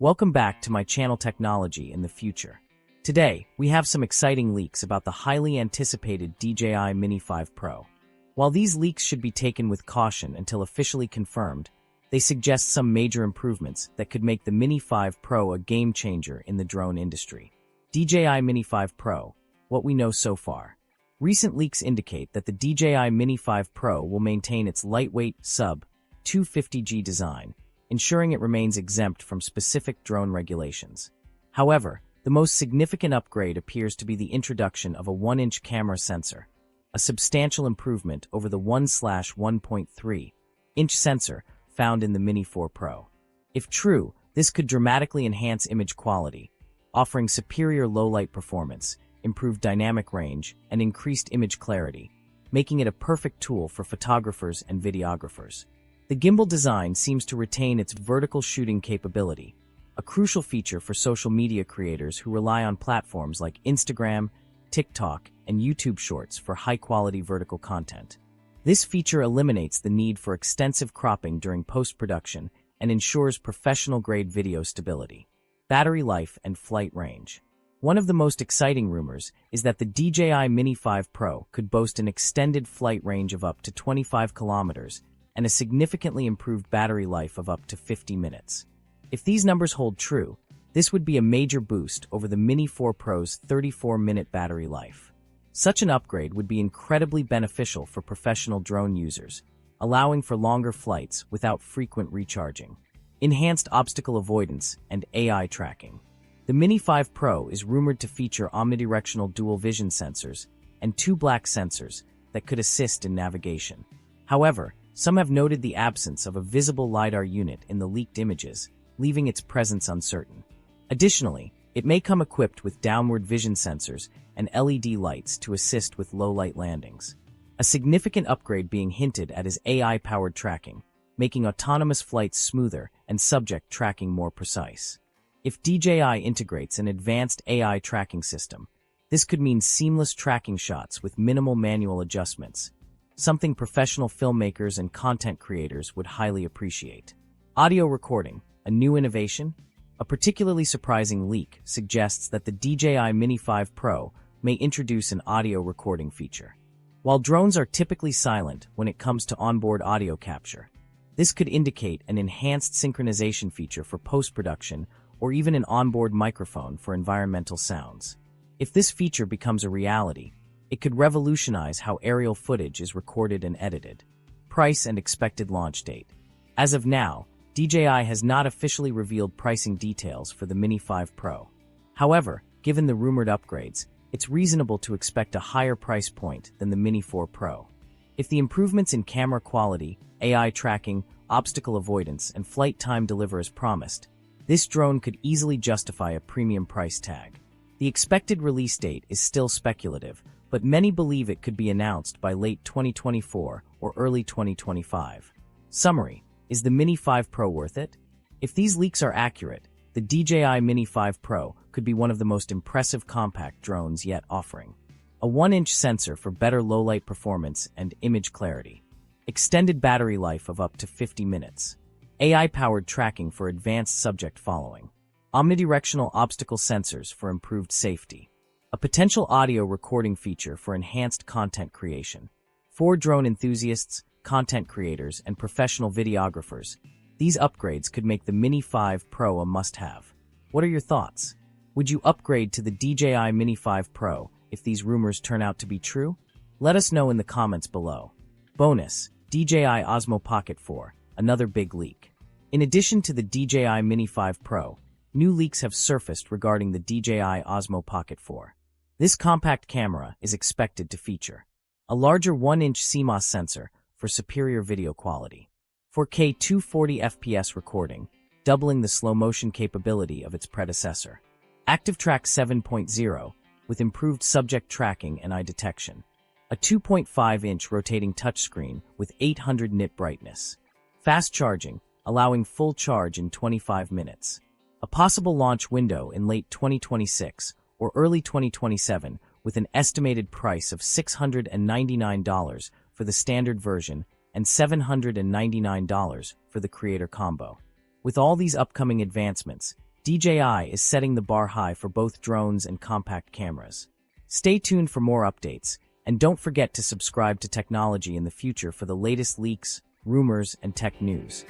Welcome back to my channel Technology in the Future. Today, we have some exciting leaks about the highly anticipated DJI Mini 5 Pro. While these leaks should be taken with caution until officially confirmed, they suggest some major improvements that could make the Mini 5 Pro a game-changer in the drone industry. DJI Mini 5 Pro, what we know so far. Recent leaks indicate that the DJI Mini 5 Pro will maintain its lightweight, sub-250G design, ensuring it remains exempt from specific drone regulations. However, the most significant upgrade appears to be the introduction of a 1-inch camera sensor, a substantial improvement over the 1/1.3-inch sensor found in the Mini 4 Pro. If true, this could dramatically enhance image quality, offering superior low-light performance, improved dynamic range, and increased image clarity, making it a perfect tool for photographers and videographers. The gimbal design seems to retain its vertical shooting capability, a crucial feature for social media creators who rely on platforms like Instagram, TikTok, and YouTube Shorts for high-quality vertical content. This feature eliminates the need for extensive cropping during post-production and ensures professional-grade video stability. Battery life and flight range. One of the most exciting rumors is that the DJI Mini 5 Pro could boast an extended flight range of up to 25 kilometers and a significantly improved battery life of up to 50 minutes. If these numbers hold true, this would be a major boost over the Mini 4 Pro's 34-minute battery life. Such an upgrade would be incredibly beneficial for professional drone users, allowing for longer flights without frequent recharging. Enhanced obstacle avoidance and AI tracking. The Mini 5 Pro is rumored to feature omnidirectional dual vision sensors and 2 black sensors that could assist in navigation. However, some have noted the absence of a visible LiDAR unit in the leaked images, leaving its presence uncertain. Additionally, it may come equipped with downward vision sensors and LED lights to assist with low-light landings. A significant upgrade being hinted at is AI-powered tracking, making autonomous flights smoother and subject tracking more precise. If DJI integrates an advanced AI tracking system, this could mean seamless tracking shots with minimal manual adjustments, something professional filmmakers and content creators would highly appreciate. Audio recording, a new innovation? A particularly surprising leak suggests that the DJI Mini 5 Pro may introduce an audio recording feature. While drones are typically silent when it comes to onboard audio capture, this could indicate an enhanced synchronization feature for post-production or even an onboard microphone for environmental sounds. If this feature becomes a reality, it could revolutionize how aerial footage is recorded and edited. Price and expected launch date. As of now, DJI has not officially revealed pricing details for the Mini 5 Pro. However, given the rumored upgrades, it's reasonable to expect a higher price point than the Mini 4 Pro. If the improvements in camera quality, AI tracking, obstacle avoidance, and flight time deliver as promised, this drone could easily justify a premium price tag. The expected release date is still speculative, but many believe it could be announced by late 2024 or early 2025. Summary: is the Mini 5 Pro worth it? If these leaks are accurate, the DJI Mini 5 Pro could be one of the most impressive compact drones yet offering. A 1-inch sensor for better low-light performance and image clarity. Extended battery life of up to 50 minutes. AI-powered tracking for advanced subject following. Omnidirectional obstacle sensors for improved safety. A potential audio recording feature for enhanced content creation. For drone enthusiasts, content creators, and professional videographers, these upgrades could make the Mini 5 Pro a must-have. What are your thoughts? Would you upgrade to the DJI Mini 5 Pro if these rumors turn out to be true? Let us know in the comments below. Bonus: DJI Osmo Pocket 4, another big leak. In addition to the DJI Mini 5 Pro, new leaks have surfaced regarding the DJI Osmo Pocket 4. This compact camera is expected to feature a larger 1-inch CMOS sensor for superior video quality, 4K 240 FPS recording, doubling the slow-motion capability of its predecessor, ActiveTrack 7.0 with improved subject tracking and eye detection, a 2.5-inch rotating touchscreen with 800 nit brightness, fast charging, allowing full charge in 25 minutes, a possible launch window in late 2026 or early 2027 with an estimated price of $699 for the standard version and $799 for the creator combo. With all these upcoming advancements, DJI is setting the bar high for both drones and compact cameras. Stay tuned for more updates, and don't forget to subscribe to Technology in the Future for the latest leaks, rumors, and tech news.